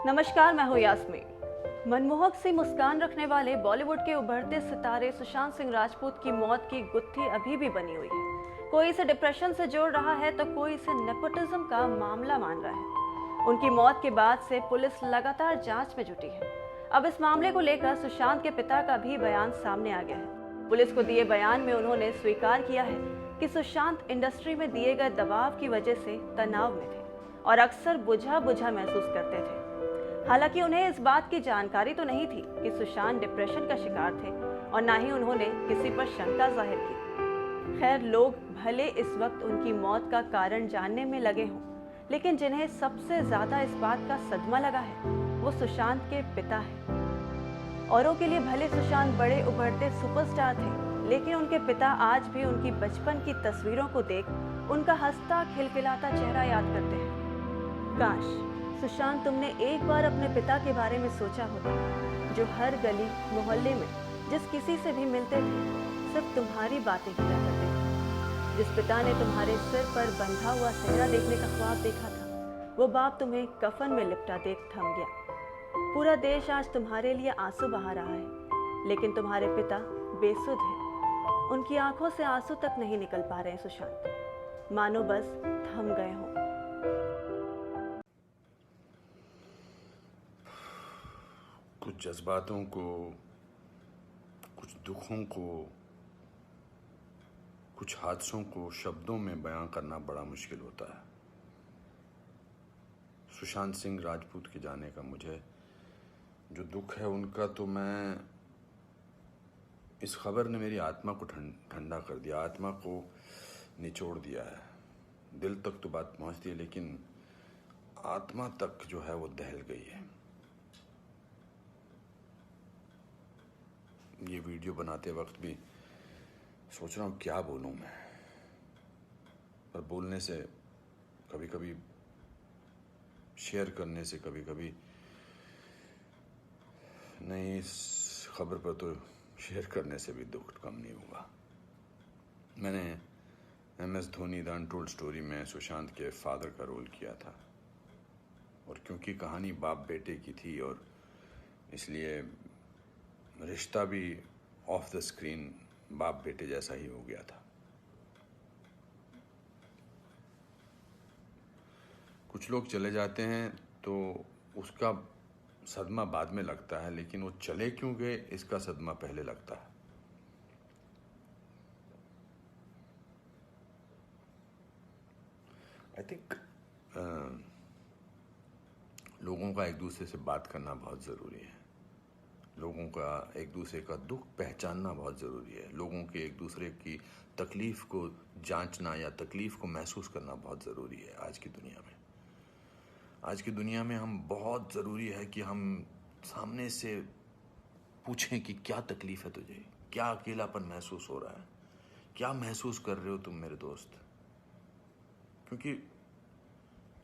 नमस्कार, मैं हूँ यास्मीन। मनमोहक सी मुस्कान रखने वाले बॉलीवुड के उभरते सितारे सुशांत सिंह राजपूत की मौत की गुत्थी अभी भी बनी हुई है। कोई इसे डिप्रेशन से जोड़ रहा है तो कोई इसे नेपोटिज्म का मामला मान रहा है। उनकी मौत के बाद से पुलिस लगातार जांच में जुटी है। अब इस मामले को लेकर सुशांत के पिता का भी बयान सामने आ गया है। पुलिस को दिए बयान में उन्होंने स्वीकार किया है कि सुशांत इंडस्ट्री में दिए गए दबाव की वजह से तनाव में थे और अक्सर बुझा बुझा महसूस करते थे। हालांकि उन्हें इस बात की जानकारी तो नहीं थी कि सुशांत डिप्रेशन का शिकार थे और ना ही उन्होंने किसी पर शंका जाहिर की। खैर, लोग भले इस वक्त उनकी मौत का कारण जानने में लगे हों, लेकिन जिन्हें सबसे ज्यादा इस बात का सदमा लगा है वो सुशांत के पिता है। औरों के लिए भले सुशांत बड़े उभरते सुपरस्टार थे, लेकिन उनके पिता आज भी उनकी बचपन की तस्वीरों को देख उनका हंसता खिलखिलाता चेहरा याद करते हैं। काश सुशांत, तुमने एक बार अपने पिता के बारे में सोचा होता, जो हर गली मोहल्ले में जिस किसी से भी मिलते थे सिर्फ तुम्हारी बातें किया करते थे। जिस पिता ने तुम्हारे सिर पर बंधा हुआ सेहरा देखने का ख्वाब देखा था, वो बाप तुम्हें कफन में लिपटा देख थम गया। पूरा देश आज तुम्हारे लिए आंसू बहा रहा है, लेकिन तुम्हारे पिता बेसुध हैं। उनकी आंखों से आंसू तक नहीं निकल पा रहे हैं सुशांत, मानो बस थम गए हों। कुछ जज्बातों को, कुछ दुखों को, कुछ हादसों को शब्दों में बयां करना बड़ा मुश्किल होता है। सुशांत सिंह राजपूत के जाने का मुझे जो दुख है उनका, तो मैं इस खबर ने मेरी आत्मा को ठंडा कर दिया, आत्मा को निचोड़ दिया है। दिल तक तो बात पहुंचती है, लेकिन आत्मा तक जो है वो दहल गई है। ये वीडियो बनाते वक्त भी सोच रहा हूँ क्या बोलूँ मैं, पर बोलने से कभी कभी, शेयर करने से कभी कभी नहीं, इस खबर पर तो शेयर करने से भी दुख कम नहीं हुआ। मैंने MS Dhoni the untold story में सुशांत के फादर का रोल किया था, और क्योंकि कहानी बाप बेटे की थी और इसलिए रिश्ता भी ऑफ द स्क्रीन बाप बेटे जैसा ही हो गया था। कुछ लोग चले जाते हैं तो उसका सदमा बाद में लगता है, लेकिन वो चले क्यों गए इसका सदमा पहले लगता है। आई थिंक लोगों का एक दूसरे से बात करना बहुत ज़रूरी है। लोगों का एक दूसरे का दुख पहचानना बहुत ज़रूरी है। लोगों के एक दूसरे की तकलीफ़ को जांचना या तकलीफ़ को महसूस करना बहुत ज़रूरी है आज की दुनिया में। आज की दुनिया में हम बहुत ज़रूरी है कि हम सामने से पूछें कि क्या तकलीफ़ है तुझे, क्या अकेलापन महसूस हो रहा है, क्या महसूस कर रहे हो तुम मेरे दोस्त। क्योंकि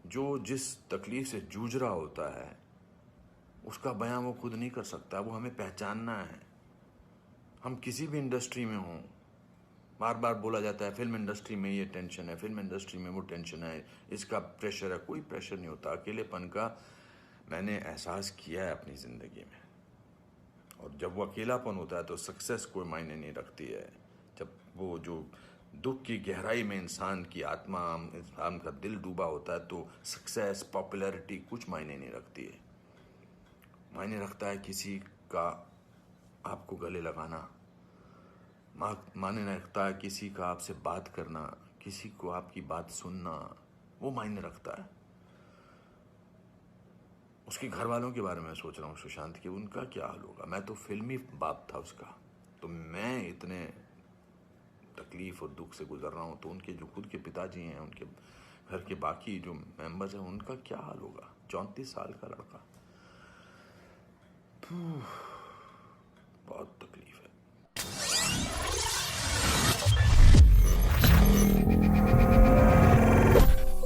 जो जिस तकलीफ़ से जूझ रहा होता है उसका बयां वो खुद नहीं कर सकता, वो हमें पहचानना है। हम किसी भी इंडस्ट्री में हों, बार बार बोला जाता है फिल्म इंडस्ट्री में ये टेंशन है, फिल्म इंडस्ट्री में वो टेंशन है, इसका प्रेशर है। कोई प्रेशर नहीं होता। अकेलेपन का मैंने एहसास किया है अपनी ज़िंदगी में, और जब वो अकेलापन होता है तो सक्सेस कोई मायने नहीं रखती है। जब वो जो दुख की गहराई में इंसान की आत्मा, इंसान का दिल डूबा होता है, तो सक्सेस, पॉपुलैरिटी कुछ मायने नहीं रखती है। मायने रखता है किसी का आपको गले लगाना, मायने रखता है किसी का आपसे बात करना, किसी को आपकी बात सुनना, वो मायने रखता है। उसके घर वालों के बारे में सोच रहा हूँ सुशांत के, उनका क्या हाल होगा। मैं तो फिल्मी बाप था उसका, तो मैं इतने तकलीफ और दुख से गुजर रहा हूँ, तो उनके जो खुद के पिताजी हैं, उनके घर के बाकी जो मेंबर्स हैं, उनका क्या हाल होगा। 34 साल का लड़का, बहुत